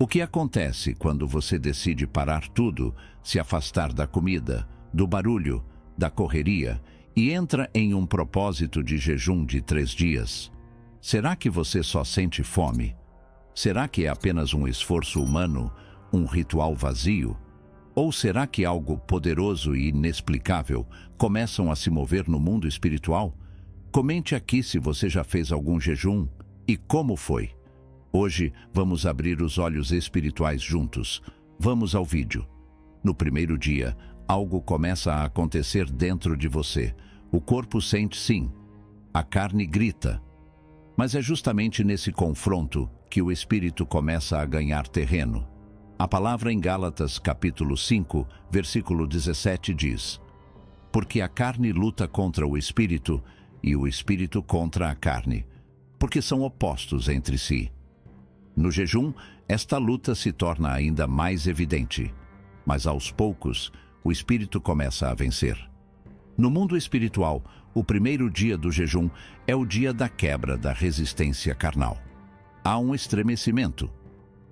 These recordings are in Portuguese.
O que acontece quando você decide parar tudo, se afastar da comida, do barulho, da correria e entra em um propósito de jejum de 3 dias? Será que você só sente fome? Será que é apenas um esforço humano, um ritual vazio? Ou será que algo poderoso e inexplicável começam a se mover no mundo espiritual? Comente aqui se você já fez algum jejum e como foi. Hoje vamos abrir os olhos espirituais juntos. Vamos ao vídeo. No primeiro dia, algo começa a acontecer dentro de você. O corpo sente sim. A carne grita. Mas é justamente nesse confronto que o espírito começa a ganhar terreno. A palavra em Gálatas capítulo 5, versículo 17 diz: porque a carne luta contra o espírito e o espírito contra a carne, porque são opostos entre si. No jejum, esta luta se torna ainda mais evidente, mas aos poucos o espírito começa a vencer. No mundo espiritual, o primeiro dia do jejum é o dia da quebra da resistência carnal. Há um estremecimento.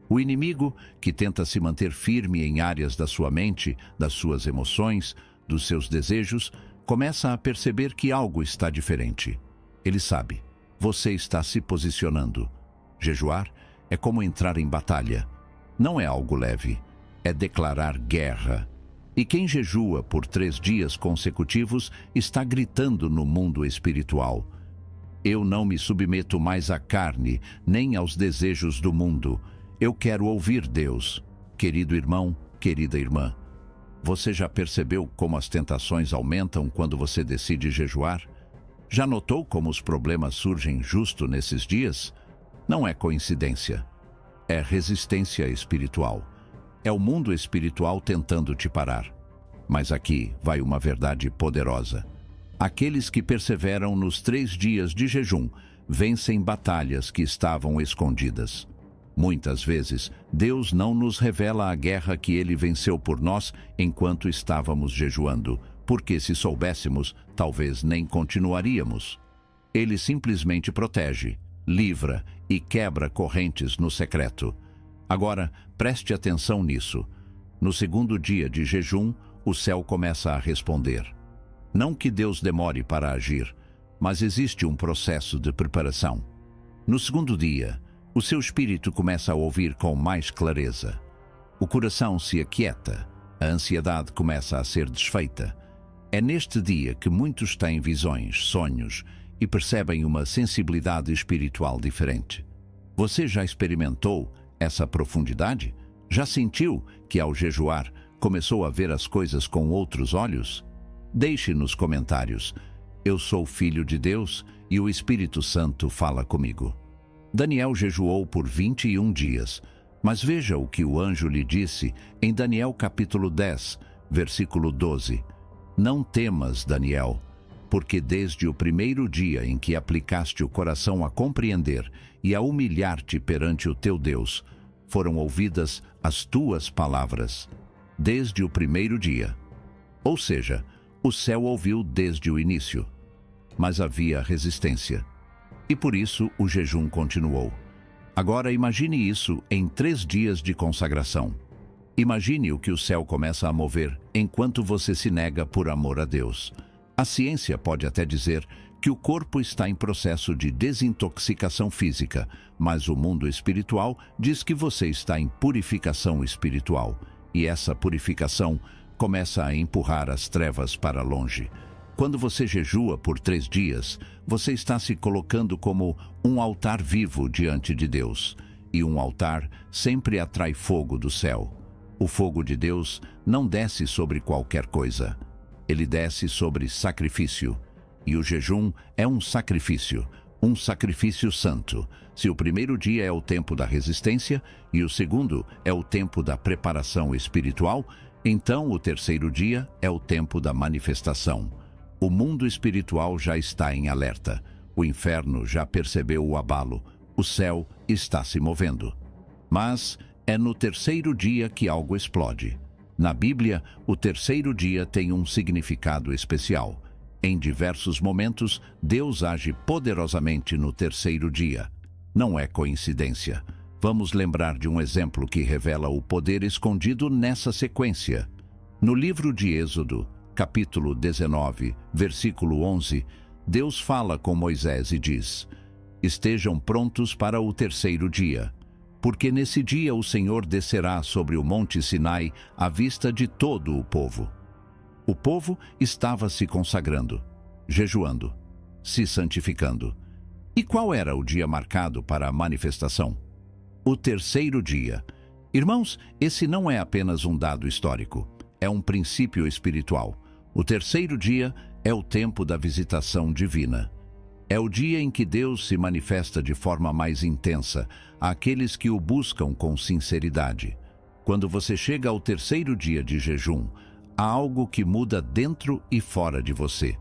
O inimigo, que tenta se manter firme em áreas da sua mente, das suas emoções, dos seus desejos, começa a perceber que algo está diferente. Ele sabe, você está se posicionando. Jejuar é como entrar em batalha. Não é algo leve, é declarar guerra. E quem jejua por 3 dias consecutivos está gritando no mundo espiritual: eu não me submeto mais à carne, nem aos desejos do mundo. Eu quero ouvir Deus. Querido irmão, querida irmã, você já percebeu como as tentações aumentam quando você decide jejuar? Já notou como os problemas surgem justo nesses dias? Não é coincidência. É resistência espiritual. É o mundo espiritual tentando te parar. Mas aqui vai uma verdade poderosa. Aqueles que perseveram nos 3 dias de jejum vencem batalhas que estavam escondidas. Muitas vezes, Deus não nos revela a guerra que Ele venceu por nós enquanto estávamos jejuando, porque se soubéssemos, talvez nem continuaríamos. Ele simplesmente protege, livra e quebra correntes no secreto. Agora, preste atenção nisso. No segundo dia de jejum, o céu começa a responder. Não que Deus demore para agir, mas existe um processo de preparação. No segundo dia, o seu espírito começa a ouvir com mais clareza. O coração se aquieta, a ansiedade começa a ser desfeita. É neste dia que muitos têm visões, sonhos e percebem uma sensibilidade espiritual diferente. Você já experimentou essa profundidade? Já sentiu que ao jejuar começou a ver as coisas com outros olhos? Deixe nos comentários: eu sou filho de Deus e o Espírito Santo fala comigo. Daniel jejuou por 21 dias, mas veja o que o anjo lhe disse em Daniel capítulo 10, versículo 12. Não temas, Daniel, porque desde o primeiro dia em que aplicaste o coração a compreender e a humilhar-te perante o teu Deus, foram ouvidas as tuas palavras. Desde o primeiro dia. Ou seja, o céu ouviu desde o início. Mas havia resistência. E por isso o jejum continuou. Agora imagine isso em 3 dias de consagração. Imagine o que o céu começa a mover enquanto você se nega por amor a Deus. A ciência pode até dizer que o corpo está em processo de desintoxicação física, mas o mundo espiritual diz que você está em purificação espiritual. E essa purificação começa a empurrar as trevas para longe. Quando você jejua por 3 dias, você está se colocando como um altar vivo diante de Deus. E um altar sempre atrai fogo do céu. O fogo de Deus não desce sobre qualquer coisa. Ele desce sobre sacrifício. E o jejum é um sacrifício santo. Se o primeiro dia é o tempo da resistência e o segundo é o tempo da preparação espiritual, então o terceiro dia é o tempo da manifestação. O mundo espiritual já está em alerta. O inferno já percebeu o abalo. O céu está se movendo. Mas é no terceiro dia que algo explode. Na Bíblia, o terceiro dia tem um significado especial. Em diversos momentos, Deus age poderosamente no terceiro dia. Não é coincidência. Vamos lembrar de um exemplo que revela o poder escondido nessa sequência. No livro de Êxodo, capítulo 19, versículo 11, Deus fala com Moisés e diz: Estejam prontos para o terceiro dia, porque nesse dia o Senhor descerá sobre o monte Sinai à vista de todo o povo. O povo estava se consagrando, jejuando, se santificando. E qual era o dia marcado para a manifestação? O terceiro dia. Irmãos, esse não é apenas um dado histórico, é um princípio espiritual. O terceiro dia é o tempo da visitação divina. É o dia em que Deus se manifesta de forma mais intensa àqueles que o buscam com sinceridade. Quando você chega ao terceiro dia de jejum, há algo que muda dentro e fora de você.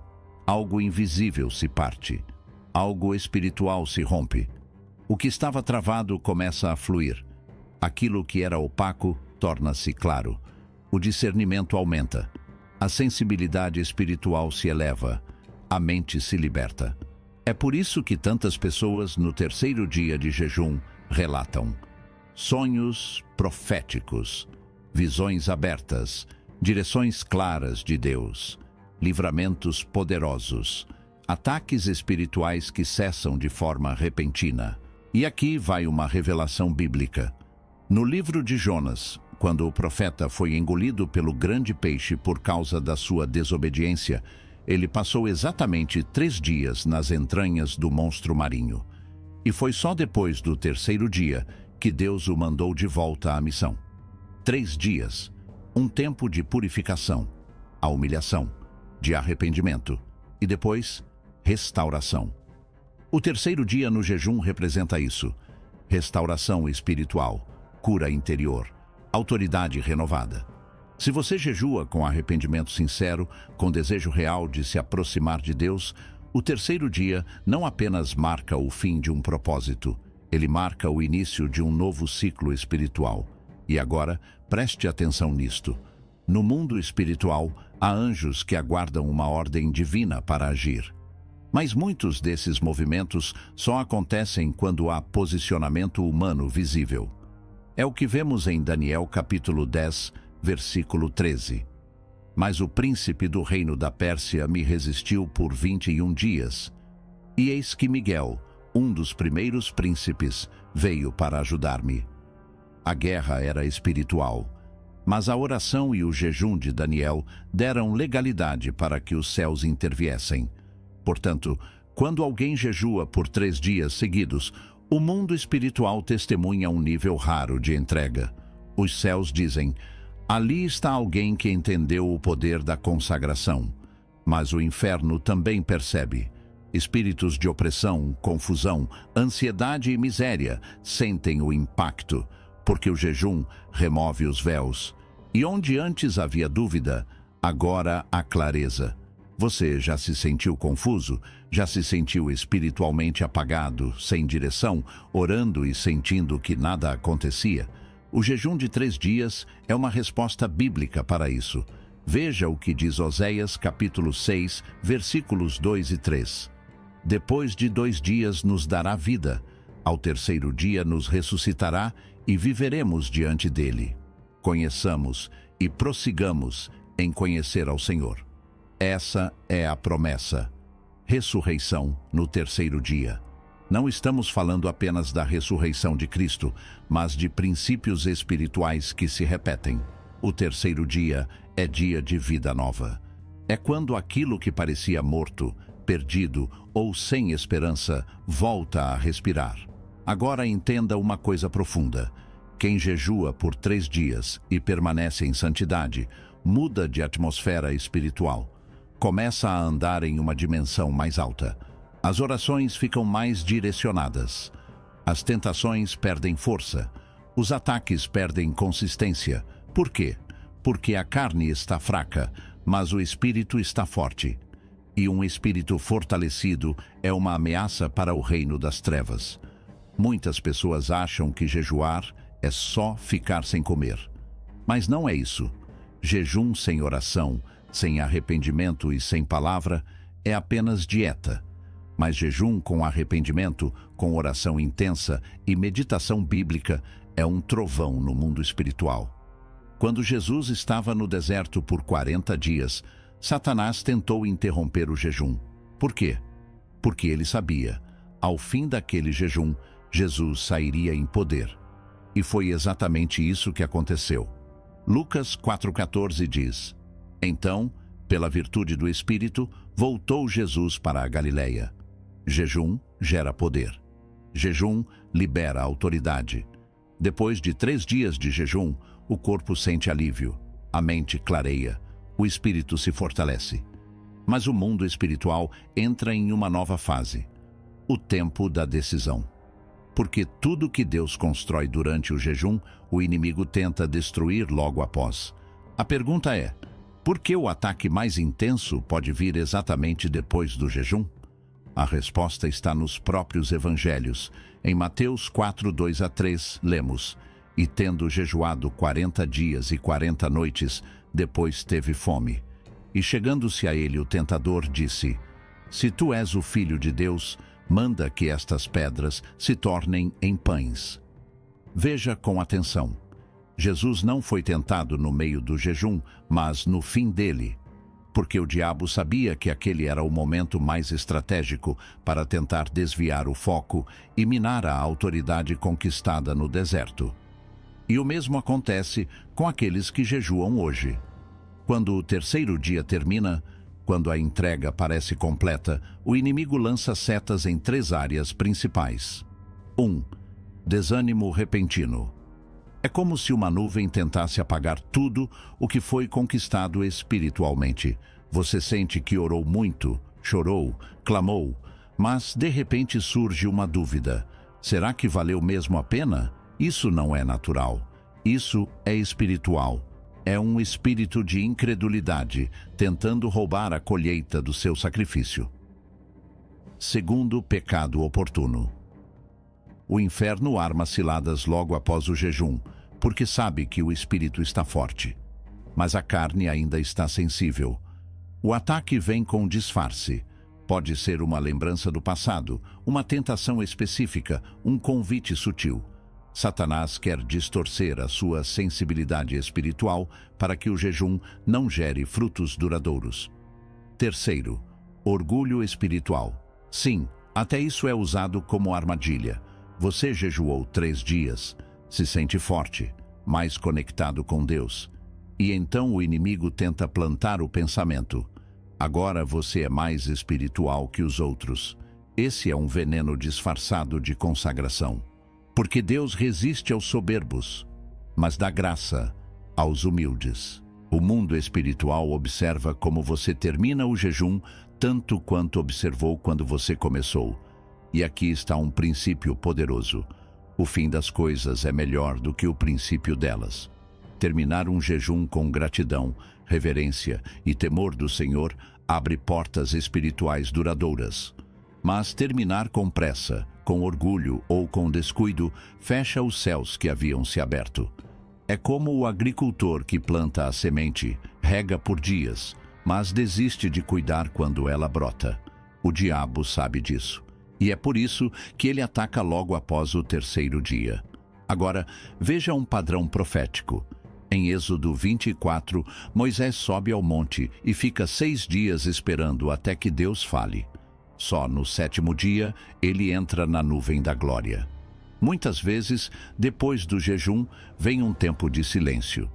Algo invisível se parte. Algo espiritual se rompe. O que estava travado começa a fluir. Aquilo que era opaco torna-se claro. O discernimento aumenta. A sensibilidade espiritual se eleva. A mente se liberta. É por isso que tantas pessoas no terceiro dia de jejum relatam sonhos proféticos, visões abertas, direções claras de Deus, livramentos poderosos, ataques espirituais que cessam de forma repentina. E aqui vai uma revelação bíblica. No livro de Jonas, quando o profeta foi engolido pelo grande peixe por causa da sua desobediência, ele passou exatamente 3 dias nas entranhas do monstro marinho. E foi só depois do terceiro dia que Deus o mandou de volta à missão. 3 dias, um tempo de purificação, a humilhação, de arrependimento e depois, restauração. O terceiro dia no jejum representa isso: restauração espiritual, cura interior, autoridade renovada. Se você jejua com arrependimento sincero, com desejo real de se aproximar de Deus, o terceiro dia não apenas marca o fim de um propósito, ele marca o início de um novo ciclo espiritual. E agora, preste atenção nisto. No mundo espiritual, há anjos que aguardam uma ordem divina para agir. Mas muitos desses movimentos só acontecem quando há posicionamento humano visível. É o que vemos em Daniel capítulo 10, versículo 13. Mas o príncipe do reino da Pérsia me resistiu por 21 dias. E eis que Miguel, um dos primeiros príncipes, veio para ajudar-me. A guerra era espiritual, mas a oração e o jejum de Daniel deram legalidade para que os céus interviessem. Portanto, quando alguém jejua por 3 dias seguidos, o mundo espiritual testemunha um nível raro de entrega. Os céus dizem: ali está alguém que entendeu o poder da consagração. Mas o inferno também percebe. Espíritos de opressão, confusão, ansiedade e miséria sentem o impacto, porque o jejum remove os véus. E onde antes havia dúvida, agora há clareza. Você já se sentiu confuso? Já se sentiu espiritualmente apagado, sem direção, orando e sentindo que nada acontecia? O jejum de 3 dias é uma resposta bíblica para isso. Veja o que diz Oséias capítulo 6, versículos 2 e 3. Depois de 2 dias nos dará vida, ao terceiro dia nos ressuscitará e viveremos diante dele. Conheçamos e prossigamos em conhecer ao Senhor. Essa é a promessa. Ressurreição no terceiro dia. Não estamos falando apenas da ressurreição de Cristo, mas de princípios espirituais que se repetem. O terceiro dia é dia de vida nova. É quando aquilo que parecia morto, perdido ou sem esperança volta a respirar. Agora entenda uma coisa profunda. Quem jejua por 3 dias e permanece em santidade, muda de atmosfera espiritual. Começa a andar em uma dimensão mais alta. As orações ficam mais direcionadas. As tentações perdem força. Os ataques perdem consistência. Por quê? Porque a carne está fraca, mas o espírito está forte. E um espírito fortalecido é uma ameaça para o reino das trevas. Muitas pessoas acham que jejuar é só ficar sem comer. Mas não é isso. Jejum sem oração, sem arrependimento e sem palavra, é apenas dieta. Mas jejum com arrependimento, com oração intensa e meditação bíblica é um trovão no mundo espiritual. Quando Jesus estava no deserto por 40 dias, Satanás tentou interromper o jejum. Por quê? Porque ele sabia, ao fim daquele jejum, Jesus sairia em poder. E foi exatamente isso que aconteceu. Lucas 4,14 diz: Então, pela virtude do Espírito, voltou Jesus para a Galileia. Jejum gera poder. Jejum libera autoridade. Depois de 3 dias de jejum, o corpo sente alívio, a mente clareia, o espírito se fortalece. Mas o mundo espiritual entra em uma nova fase, o tempo da decisão. Porque tudo que Deus constrói durante o jejum, o inimigo tenta destruir logo após. A pergunta é: por que o ataque mais intenso pode vir exatamente depois do jejum? A resposta está nos próprios evangelhos. Em Mateus 4, 2-3, lemos: E tendo jejuado 40 dias e 40 noites, depois teve fome. E chegando-se a ele o tentador, disse: Se tu és o Filho de Deus, manda que estas pedras se tornem em pães. Veja com atenção. Jesus não foi tentado no meio do jejum, mas no fim dele. Porque o diabo sabia que aquele era o momento mais estratégico para tentar desviar o foco e minar a autoridade conquistada no deserto. E o mesmo acontece com aqueles que jejuam hoje. Quando o terceiro dia termina, quando a entrega parece completa, o inimigo lança setas em 3 áreas principais. 1. Desânimo repentino. É como se uma nuvem tentasse apagar tudo o que foi conquistado espiritualmente. Você sente que orou muito, chorou, clamou, mas de repente surge uma dúvida. Será que valeu mesmo a pena? Isso não é natural. Isso é espiritual. É um espírito de incredulidade, tentando roubar a colheita do seu sacrifício. Segundo, pecado oportuno. O inferno arma ciladas logo após o jejum, porque sabe que o espírito está forte. Mas a carne ainda está sensível. O ataque vem com disfarce. Pode ser uma lembrança do passado, uma tentação específica, um convite sutil. Satanás quer distorcer a sua sensibilidade espiritual para que o jejum não gere frutos duradouros. Terceiro, orgulho espiritual. Sim, até isso é usado como armadilha. Você jejuou 3 dias, se sente forte, mais conectado com Deus. E então o inimigo tenta plantar o pensamento: agora você é mais espiritual que os outros. Esse é um veneno disfarçado de consagração. Porque Deus resiste aos soberbos, mas dá graça aos humildes. O mundo espiritual observa como você termina o jejum tanto quanto observou quando você começou. E aqui está um princípio poderoso. O fim das coisas é melhor do que o princípio delas. Terminar um jejum com gratidão, reverência e temor do Senhor abre portas espirituais duradouras. Mas terminar com pressa, com orgulho ou com descuido, fecha os céus que haviam se aberto. É como o agricultor que planta a semente, rega por dias, mas desiste de cuidar quando ela brota. O diabo sabe disso. E é por isso que ele ataca logo após o terceiro dia. Agora, veja um padrão profético. Em Êxodo 24, Moisés sobe ao monte e fica 6 dias esperando até que Deus fale. Só no 7º dia, ele entra na nuvem da glória. Muitas vezes, depois do jejum, vem um tempo de silêncio.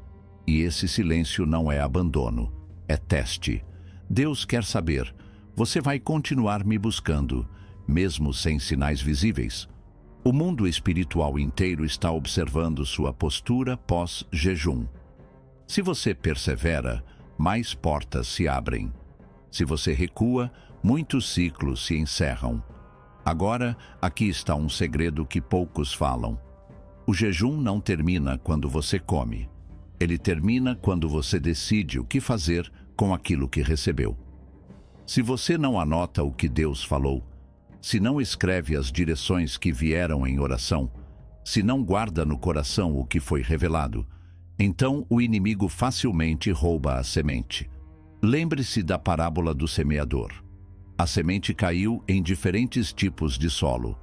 E esse silêncio não é abandono, é teste. Deus quer saber: você vai continuar me buscando, mesmo sem sinais visíveis? O mundo espiritual inteiro está observando sua postura pós-jejum. Se você persevera, mais portas se abrem. Se você recua, muitos ciclos se encerram. Agora, aqui está um segredo que poucos falam. O jejum não termina quando você come. Ele termina quando você decide o que fazer com aquilo que recebeu. Se você não anota o que Deus falou, se não escreve as direções que vieram em oração, se não guarda no coração o que foi revelado, então o inimigo facilmente rouba a semente. Lembre-se da parábola do semeador. A semente caiu em diferentes tipos de solo.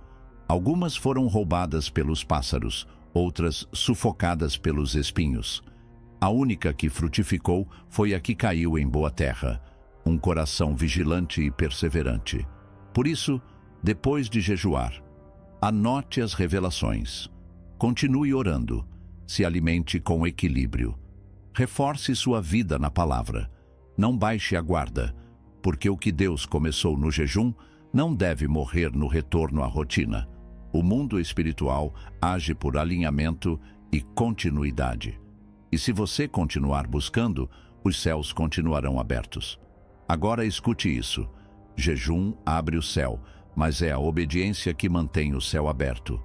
Algumas foram roubadas pelos pássaros, outras sufocadas pelos espinhos. A única que frutificou foi a que caiu em boa terra, um coração vigilante e perseverante. Por isso, depois de jejuar, anote as revelações. Continue orando. Se alimente com equilíbrio. Reforce sua vida na palavra. Não baixe a guarda, porque o que Deus começou no jejum não deve morrer no retorno à rotina. O mundo espiritual age por alinhamento e continuidade. E se você continuar buscando, os céus continuarão abertos. Agora escute isso. Jejum abre o céu, mas é a obediência que mantém o céu aberto.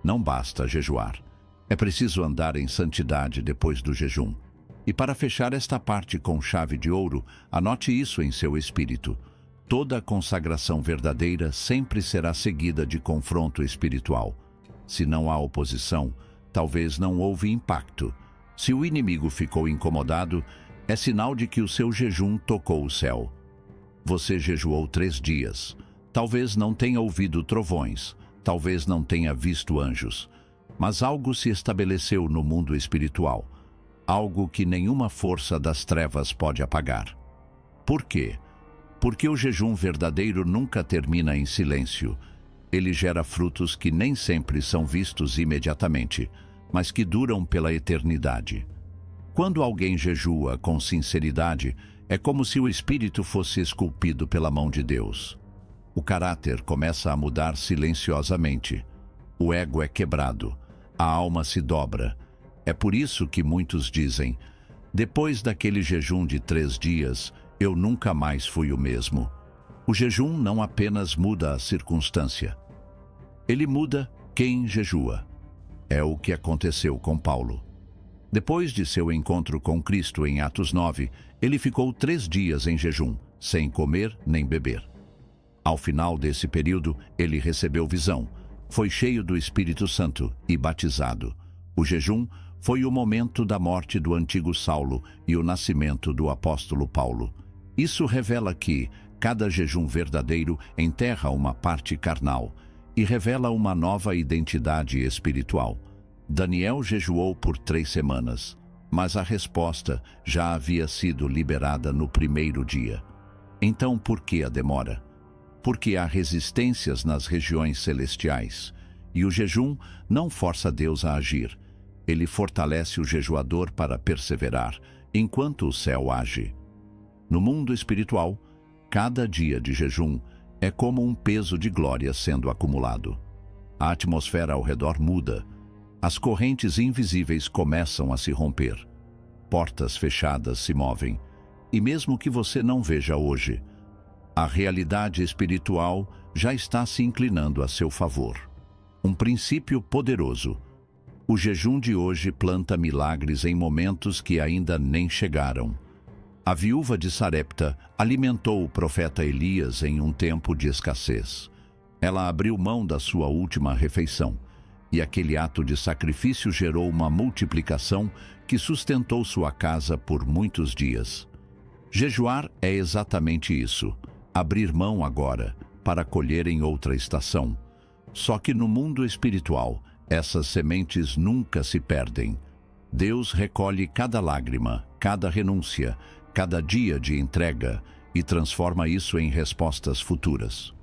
Não basta jejuar. É preciso andar em santidade depois do jejum. E para fechar esta parte com chave de ouro, anote isso em seu espírito. Toda consagração verdadeira sempre será seguida de confronto espiritual. Se não há oposição, talvez não houve impacto. Se o inimigo ficou incomodado, é sinal de que o seu jejum tocou o céu. Você jejuou 3 dias. Talvez não tenha ouvido trovões, talvez não tenha visto anjos. Mas algo se estabeleceu no mundo espiritual. Algo que nenhuma força das trevas pode apagar. Por quê? Porque o jejum verdadeiro nunca termina em silêncio. Ele gera frutos que nem sempre são vistos imediatamente, mas que duram pela eternidade. Quando alguém jejua com sinceridade, é como se o espírito fosse esculpido pela mão de Deus. O caráter começa a mudar silenciosamente. O ego é quebrado. A alma se dobra. É por isso que muitos dizem: depois daquele jejum de 3 dias, eu nunca mais fui o mesmo. O jejum não apenas muda a circunstância. Ele muda quem jejua. É o que aconteceu com Paulo. Depois de seu encontro com Cristo em Atos 9, ele ficou 3 dias em jejum, sem comer nem beber. Ao final desse período, ele recebeu visão, foi cheio do Espírito Santo e batizado. O jejum foi o momento da morte do antigo Saulo e o nascimento do apóstolo Paulo. Isso revela que cada jejum verdadeiro enterra uma parte carnal e revela uma nova identidade espiritual. Daniel jejuou por 3 semanas, mas a resposta já havia sido liberada no primeiro dia. Então, por que a demora? Porque há resistências nas regiões celestiais, e o jejum não força Deus a agir. Ele fortalece o jejuador para perseverar, enquanto o céu age. No mundo espiritual, cada dia de jejum é como um peso de glória sendo acumulado. A atmosfera ao redor muda. As correntes invisíveis começam a se romper. Portas fechadas se movem. E mesmo que você não veja hoje, a realidade espiritual já está se inclinando a seu favor. Um princípio poderoso. O jejum de hoje planta milagres em momentos que ainda nem chegaram. A viúva de Sarepta alimentou o profeta Elias em um tempo de escassez. Ela abriu mão da sua última refeição, e aquele ato de sacrifício gerou uma multiplicação que sustentou sua casa por muitos dias. Jejuar é exatamente isso. Abrir mão agora, para colher em outra estação. Só que no mundo espiritual, essas sementes nunca se perdem. Deus recolhe cada lágrima, cada renúncia, cada dia de entrega e transforma isso em respostas futuras.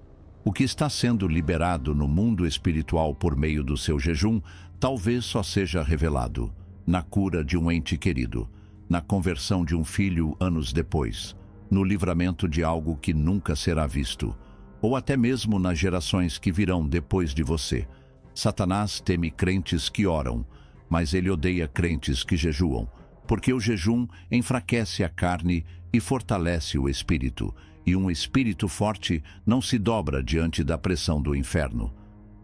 O que está sendo liberado no mundo espiritual por meio do seu jejum talvez só seja revelado na cura de um ente querido, na conversão de um filho anos depois, no livramento de algo que nunca será visto, ou até mesmo nas gerações que virão depois de você. Satanás teme crentes que oram, mas ele odeia crentes que jejuam, porque o jejum enfraquece a carne e fortalece o espírito, e um espírito forte não se dobra diante da pressão do inferno.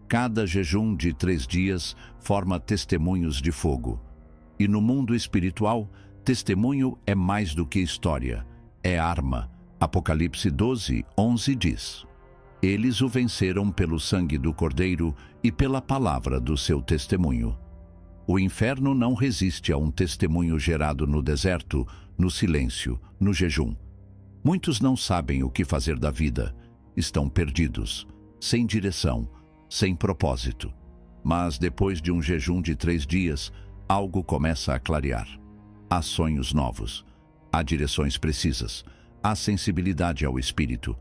Cada jejum de 3 dias forma testemunhos de fogo. E no mundo espiritual, testemunho é mais do que história, é arma. Apocalipse 12:11 diz: eles o venceram pelo sangue do Cordeiro e pela palavra do seu testemunho. O inferno não resiste a um testemunho gerado no deserto, no silêncio, no jejum. Muitos não sabem o que fazer da vida. estão perdidos, sem direção, sem propósito. Mas depois de um jejum de 3 dias, algo começa a clarear. Há sonhos novos, há direções precisas, há sensibilidade ao espírito.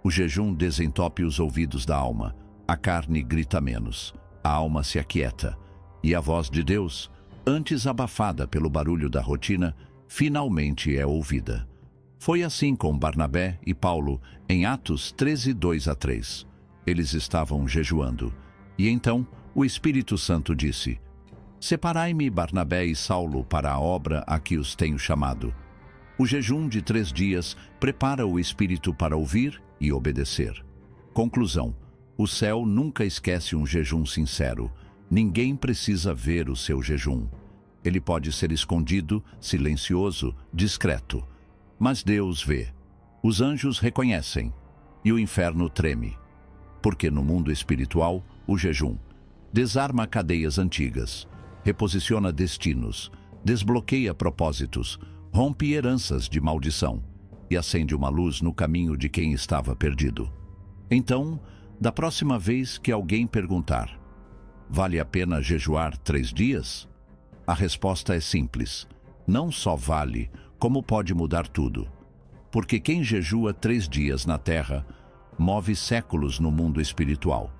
O jejum desentope os ouvidos da alma, a carne grita menos, a alma se aquieta, e a voz de Deus, antes abafada pelo barulho da rotina, finalmente é ouvida. Foi assim com Barnabé e Paulo em Atos 13, 2-3. Eles estavam jejuando, e então o Espírito Santo disse: Separai-me Barnabé e Saulo para a obra a que os tenho chamado. O jejum de 3 dias prepara o espírito para ouvir e obedecer. Conclusão: o céu nunca esquece um jejum sincero. Ninguém precisa ver o seu jejum. Ele pode ser escondido, silencioso, discreto. Mas Deus vê. Os anjos reconhecem. E o inferno treme. Porque no mundo espiritual, o jejum desarma cadeias antigas, reposiciona destinos, desbloqueia propósitos, rompe heranças de maldição e acende uma luz no caminho de quem estava perdido. Então, da próxima vez que alguém perguntar: vale a pena jejuar 3 dias? A resposta é simples: não só vale, como pode mudar tudo. Porque quem jejua 3 dias na terra, move séculos no mundo espiritual.